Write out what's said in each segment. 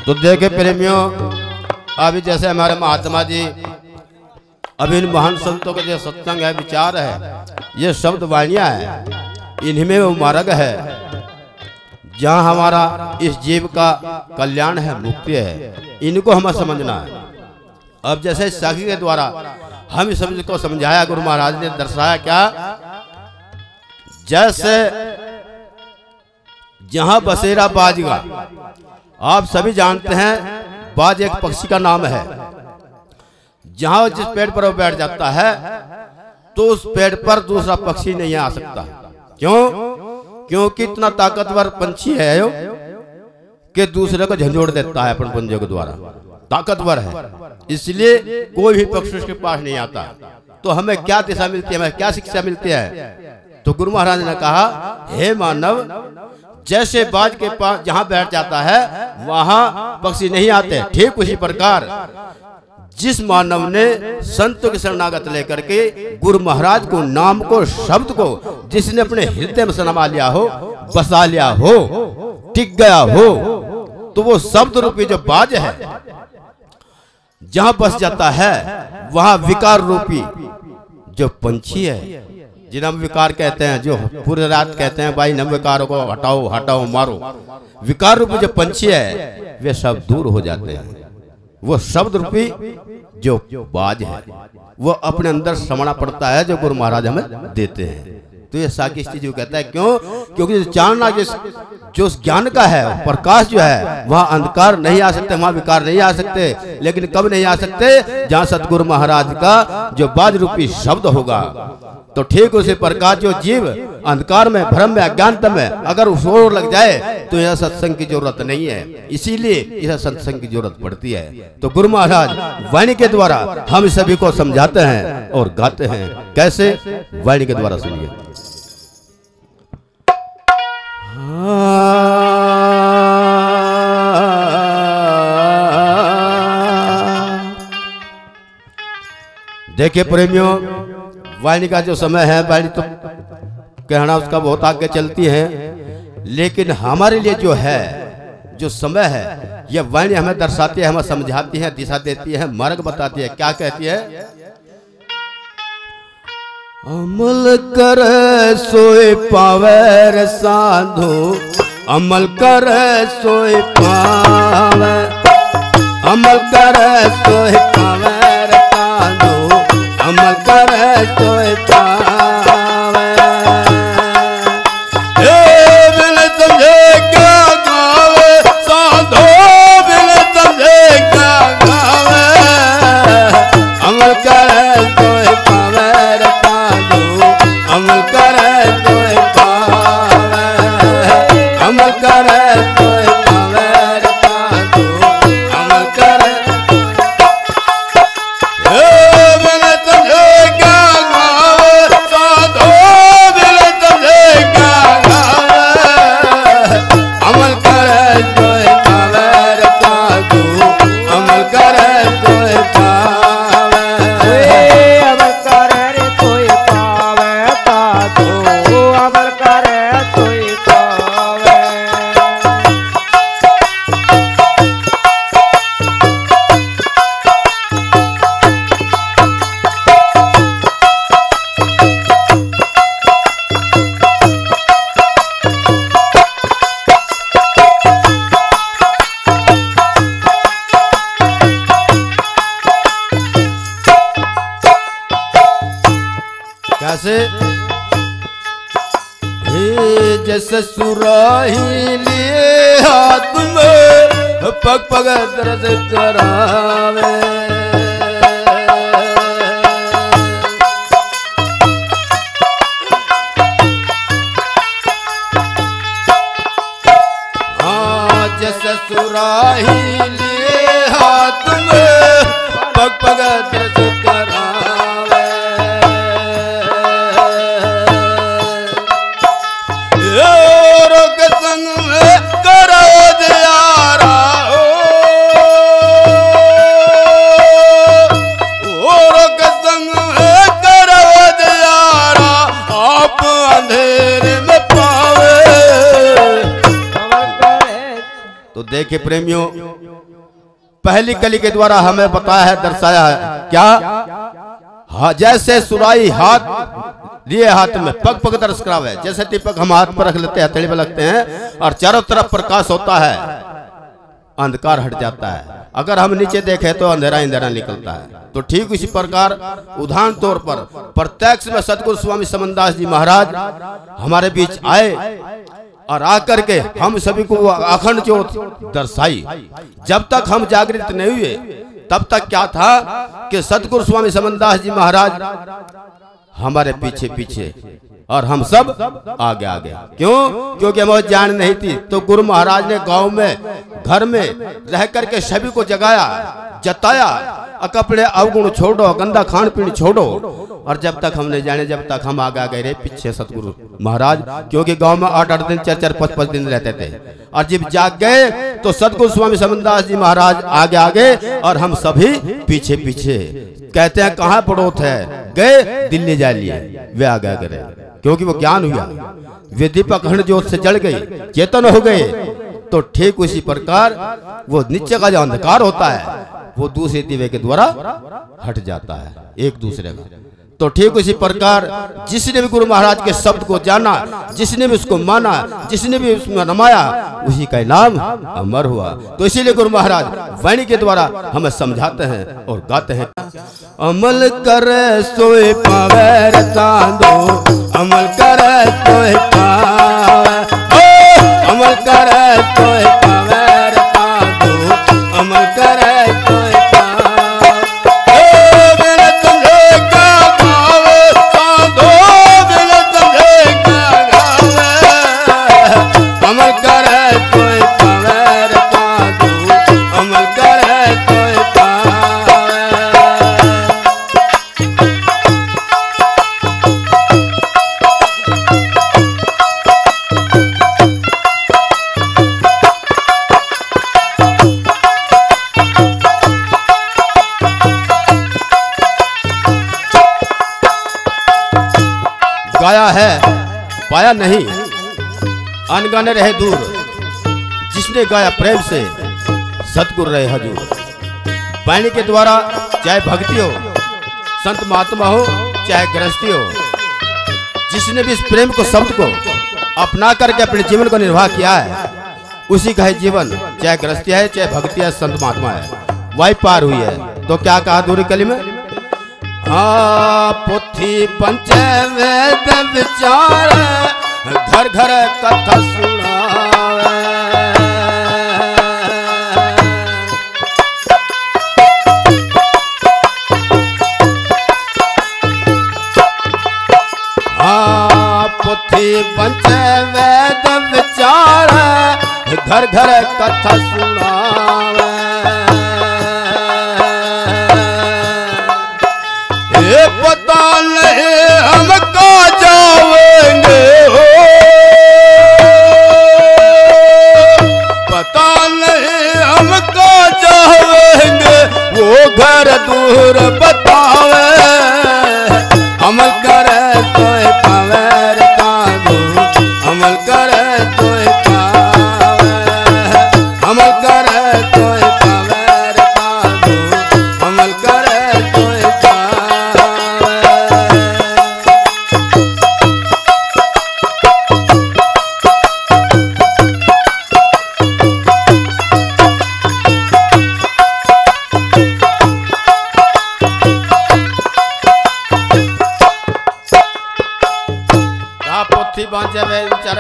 तो देखे प्रेमियों, अभी जैसे हमारे महात्मा जी अभी इन महान संतों के जो सत्संग है, विचार है, ये शब्द वाणियाँ है, इनमें वो मार्ग है जहाँ हमारा इस जीव का कल्याण है, मुक्ति है, इनको हमें समझना है। अब जैसे साखी के द्वारा हम इस शब्द को समझाया, गुरु महाराज ने दर्शाया क्या, जैसे जहां बसेरा बाजगा, आप सभी जानते हैं बाज एक पक्षी का नाम है, जहां जिस पेड़ पर वो बैठ जाता है तो उस पेड़ पर दूसरा पक्षी नहीं आ सकता। क्यों? क्योंकि इतना ताकतवर पंछी है यो कि दूसरे को झंझोड़ देता है अपन पंजों के द्वारा, ताकतवर है, इसलिए कोई भी पक्षी उसके पास नहीं आता। तो हमें क्या दिशा मिलती है, हमें क्या शिक्षा मिलती है? तो गुरु महाराज ने कहा, हे मानव, जैसे बाज के पास जहां बैठ जाता है वहां पक्षी नहीं आते, ठीक उसी प्रकार जिस मानव ने संतों की शरणागत लेकर के गुरु महाराज को, नाम को, शब्द को जिसने अपने हृदय में समा लिया हो, बसा लिया हो, टिक गया हो, तो वो शब्द रूपी जो बाज है जहां बस जाता है वहां विकार रूपी जो पंछी है, जिन्हें हम विकार कहते हैं, जो पूरी रात कहते हैं भाई नम विकारों को हटाओ हटाओ मारो, विकार रूपी जो पंछी है वे सब दूर हो जाते हैं। वो शब्द रूपी जो बाज है वो अपने अंदर समाना पड़ता है, जो गुरु महाराज हमें देते हैं। तो ये साकी चीज कहता है, क्यों? क्योंकि जानना जो ज्ञान का है, प्रकाश जो है, वहाँ अंधकार नहीं आ सकते, वहाँ विकार नहीं आ सकते। लेकिन कब नहीं आ सकते? जहाँ सतगुरु महाराज का जो बाज रूपी शब्द होगा। तो ठीक उसी प्रकार जो जीव अंधकार में, भ्रम में, अज्ञानता में अगर उसोर लग जाए तो यह सत्संग की जरूरत नहीं है, इसीलिए इस सत्संग की जरूरत पड़ती है। तो गुरु महाराज वाणी के द्वारा हम सभी को समझाते हैं और गाते हैं। कैसे? वाणी के द्वारा सुनिए। देखिए प्रेमियों, वाणी का जो समय है, वाणी तो कहना उसका बहुत आगे चलती है, लेकिन हमारे लिए जो है, जो समय है, यह वाणी हमें दर्शाती है, हमें समझाती है, दिशा देती है, मार्ग बताती है। क्या कहती है? अमल करे सोए पावे साधु, अमल करे सोए पावे, अमल करे सोए पावे साधु, अमल करे सोए पावे। बिन समझे क्या गावे साधु, बिन समझे क्या गावे, अमल करे सोए पावे साधु, अमल करे सोए पावे, अमल करे सोए पावे साधु, अमल करे। कैसे? जैसे सुराही लिए हाथ में पग पग दर्द करावे, हाँ जैसे सुराही लिए हाथ में पग पग दर्द करावे, संग में करो दियारा और संग में करो दियारा, आप अंधेरे में पावे। तो देखे प्रेमियों, पहली कली के द्वारा हमें बताया है, दर्शाया है क्या? हाँ, जैसे सुराई हाथ लिए हाथ में पग पग दर्श करावे, जैसे दीपक हम हाथ पर रख लेते हैं, हथेली पर लगते हैं और चारों तरफ प्रकाश होता है, अंधकार हट जाता है। अगर हम नीचे देखें तो अंधेरा अंधेरा निकलता है। तो ठीक इसी प्रकार उदाहरण तौर पर प्रत्यक्ष में सतगुरु स्वामी समनदास जी महाराज हमारे बीच आए और आकर के हम सभी को अखंड ज्योत दर्शाई। जब तक हम जागृत नहीं हुए तब तक क्या था कि सतगुरु स्वामी समनदास जी महाराज हमारे पीछे पीछे और हम सब आगे आगे। क्यों? क्योंकि हमें जान नहीं थी। तो गुरु महाराज ने गांव में घर में रह करके सभी को जगाया, जताया, कपड़े अवगुण छोड़ो, गंदा खान पीन छोड़ो। और जब तक हम नहीं जाने, जब तक हम आगे आगे रहे पीछे सतगुरु महाराज, क्योंकि गांव में 8-8 दिन 4-4 5-5 दिन रहते थे। और जब जाग गए तो सतगुरु स्वामी समनदास जी महाराज आगे आगे और हम सभी पीछे पीछे। कहते हैं कहाँ पड़ोत है, गए दिल्ली जा लिए, वे आगे आगे रहे, क्योंकि वो ज्ञान हुआ, वे दीपक अखंड ज्योत से जल गई, चेतन हो गए। तो ठीक उसी प्रकार वो नीचे का जो अंधकार होता है वो दूसरे दिवे के द्वारा हट जाता है एक दूसरे का। तो ठीक उसी प्रकार जिसने भी गुरु महाराज के शब्द को जाना, जिसने भी उसको माना, जिसने भी उसमें रमाया, उसी का नाम अमर हुआ। तो इसीलिए गुरु महाराज वाणी के द्वारा हमें समझाते हैं और गाते हैं, अमल करे सोए पावे चांदो, अमल करे सोए पावे, अमल करे सोए पावे चांदो, अमल करे सोए गाया है पाया नहीं, अनगाने रहे दूर, जिसने गाया प्रेम से सतगुरु रहे हजूर। वाणी के द्वारा चाहे भक्ति हो, संत महात्मा हो, चाहे गृहस्थी हो, जिसने भी इस प्रेम को शब्द को अपना करके अपने जीवन को निर्वाह किया है, उसी का है जीवन, चाहे गृहस्थी है, चाहे भक्ति है, संत महात्मा है, वही पार हुई है। तो क्या कहा दूरी कली में, पोथी पंच वेद विचार, घर घर कथा सुनावे, पोथी पंच वेद विचार, घर घर कथा सुनावे। पता नहीं हम कहाँ जाएंगे हो, पता नहीं हम कहाँ जाएंगे, वो घर दूर बतावे, अमल करे तो पावे चांदो, अमल करे तो पावे, अमल करे तो पावे चांदो, अमल करे तो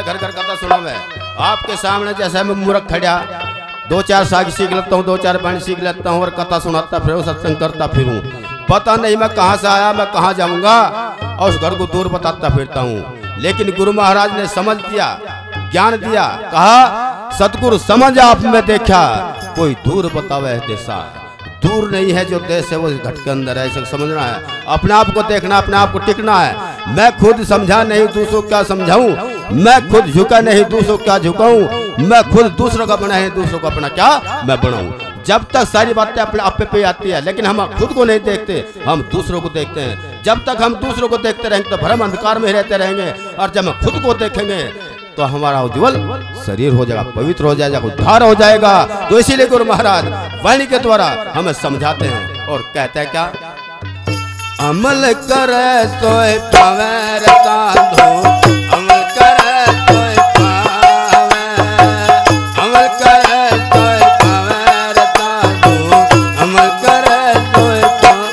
घर घर कथा सुनावे। आपके सामने जैसे मैं मूर्ख खड़ा 2-4 साग सीख लेता हूँ, 2-4 बाणी सीख लेता हूँ और कथा सुनाता फिरूँ, सत्संग करता फिरूँ, पता नहीं मैं कहाँ से आया, मैं कहाँ जाऊँगा, और उस घर को दूर बताता फिरता हूँ। लेकिन गुरु महाराज ने समझ दिया, ज्ञान दिया, कहा सतगुरु समझ आप में देखा, कोई दूर बतावे देशा, दूर नहीं है जो देश है वो घट के अंदर है, इसे समझना है, अपने आप को देखना, अपने आप को टिकना है। मैं खुद समझा नहीं दूसरों को क्या समझाऊं, मैं खुद झुका नहीं दूसरों को क्या झुकाऊं, मैं खुद दूसरों का बना है दूसरों को अपना क्या मैं बनाऊं। जब तक सारी बातें अपने आप पे आती है, लेकिन हम खुद को नहीं देखते, हम दूसरों को देखते हैं। जब तक हम दूसरों को देखते रहेंगे तो भ्रम अंधकार में रहते रहेंगे, और जब हम खुद को देखेंगे तो हमारा उज्जवल शरीर हो जाएगा, पवित्र हो जाएगा, उद्धार हो जाएगा। तो इसीलिए गुरु महाराज वाणी के द्वारा हमें समझाते हैं और कहते हैं क्या, अमल करे सोए पावे रतांधो, अमल करे सोए पावे, अमल करे सोए पावे रतांधो, अमल करे सोए पावे।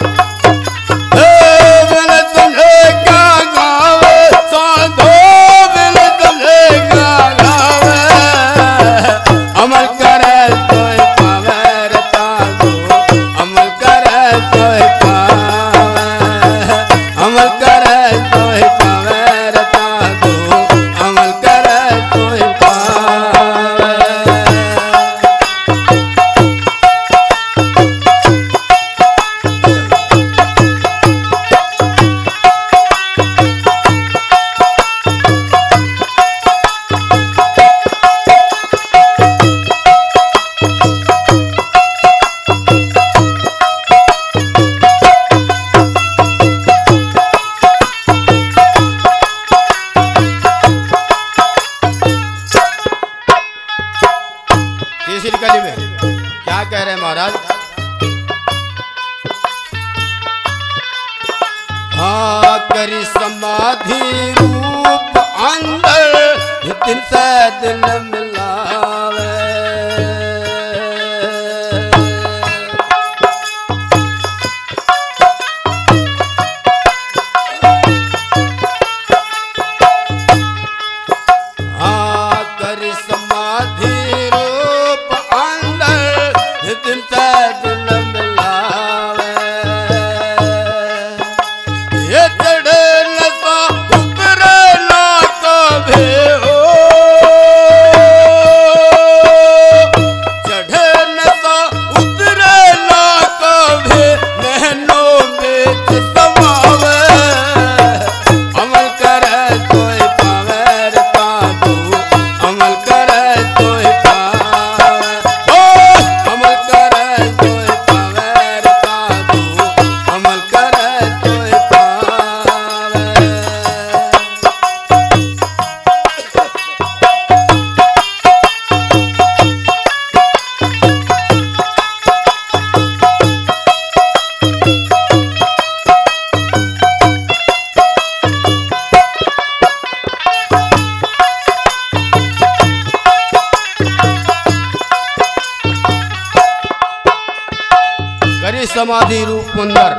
बिन तुझे क्या गावे साधो, बिन तुझे क्या गावे, अमल करे सोए पावे रतांधो, अमल करे सोए पावे, अमल करे सोए पावे रतांधो, अमल करे सोए पावे। तीसरी कली में क्या कह रहे हैं महाराज, हाँ करी समाधि रूप अंदर, दिन से दिन मिलावे, हाँ करी समाधि रूप अंदर, दिन से दिन मिलावे, ये चढ़े नशा उतरे ना कभी हो, चढ़े नशा उतरे ना कभी, नैनों बीच समावे, अमल करे सोए पावे रतांधो, अमल करे सोए पावे, ओ अमल करे सोए पावे रतांधो, अमल करे सोए पावे। करी समाधि रूप अंदर,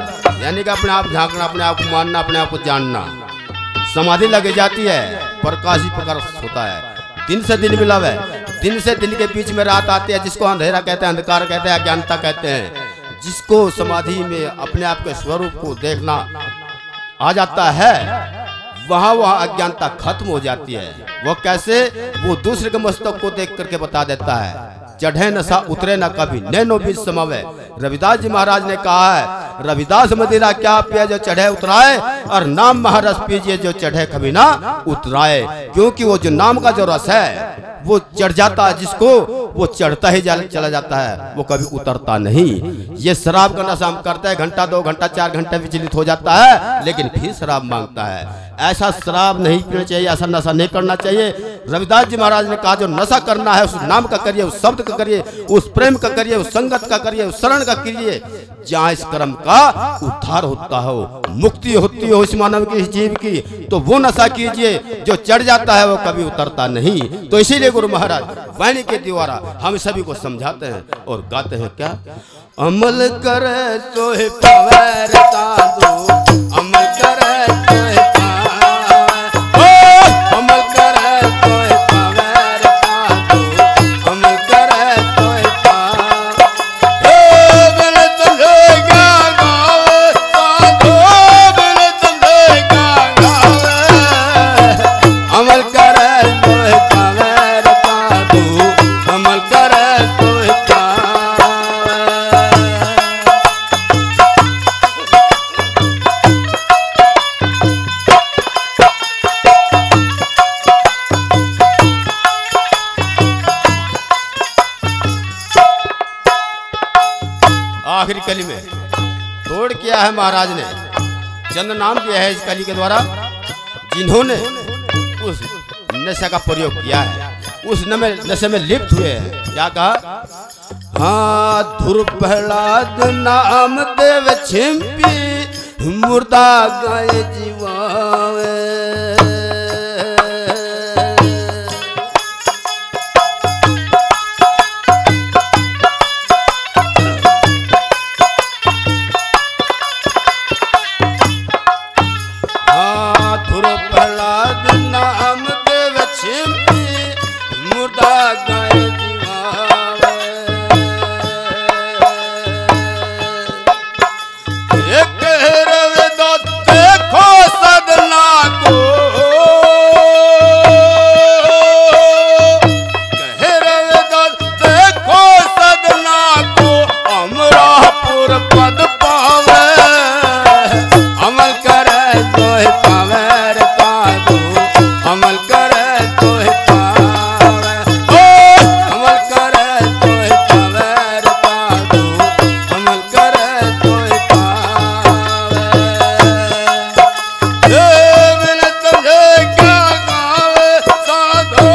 यानी कि अपने आप झांकना, अपने आप को मानना, अपने आप को जानना। समाधि लग जाती है, प्रकाश ही प्रकाश होता है, दिन से दिन मिलावे, दिन से दिन के बीच में रात आती है, जिसको अंधेरा कहते हैं, अंधकार कहते हैं, अज्ञानता कहते हैं। जिसको समाधि में अपने आप के स्वरूप को देखना आ जाता है, वहाँ अज्ञानता खत्म हो जाती है। वो कैसे? वो दूसरे के मस्तक को देख करके बता देता है, चढ़े नशा उतरे न कभी, नैनो बीच समावे। रविदास जी महाराज ने कहा है, रविदास मदिरा क्या पिया जो चढ़े उतराए, और नाम महारस पीजिए जो चढ़े कभी ना उतराए। क्योंकि वो जो नाम का जो रस है वो चढ़ जाता है, जिसको वो चढ़ता ही चला जाता है, वो कभी उतरता नहीं। ये शराब का नशा हम करते हैं, घंटा 2 घंटा 4 घंटे विचलित हो जाता है, लेकिन फिर शराब मांगता है। ऐसा शराब नहीं पीना चाहिए, ऐसा नशा नहीं करना चाहिए। रविदास जी महाराज ने कहा, जो नशा करना है उस नाम का करिए, उस शब्द का करिए, उस प्रेम का करिए, उस संगत का करिए, उस शरण का करिए, जहाँ इस कर्म का उद्धार होता हो, मुक्ति होती हो इस मानव की, इस जीव की, तो वो नशा कीजिए। जो चढ़ जाता है वो कभी उतरता नहीं। तो इसीलिए गुरु महाराज वाणी के द्वारा हम सभी को समझाते हैं और गाते हैं क्या, अमल करे तो पावे रतांधो, अमल करे तो पावे, अमल करे तो पावे रतांधो, अमल करे तो पावे। बिन तुझे क्या गावे साधो, बिन तुझे क्या गावे, अमल करे तो पावे रतांधो, अमल करे तो पावे। आखिरी कली में तोड़ किया है महाराज ने, चंद नाम दिया है इस कली के द्वारा। जिन्होंने उस नशे का प्रयोग किया है, उस नशे में लिप्त हुए हैं, क्या कहा, हाँ धुर प्रहलाद नाम देव छिंपी मुर्दा गाय जीवावे। हाँ धुर प्रहलाद नाम देव छिंपी मुर्दा गाय जीवावे। एक रविदास देखो सदना को, कहे रविदास देखो सदना को, अमरापुर पद पावे, अमल करे तो पावे रे कादू, अमल करे तो पावे, अमल करे तो पावे रे कादू, अमल करे तो पावे। बिन समझे क्या गावे साधो,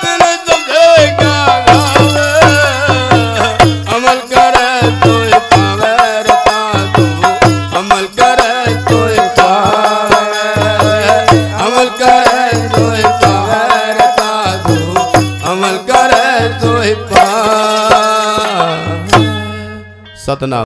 बिन समझे क्या गावे, अमल करे तो पावे रे कादू, अमल करे तो पावे, अमल करे तो पावे रे कादू, अमल करे तो पावे। सतनाम।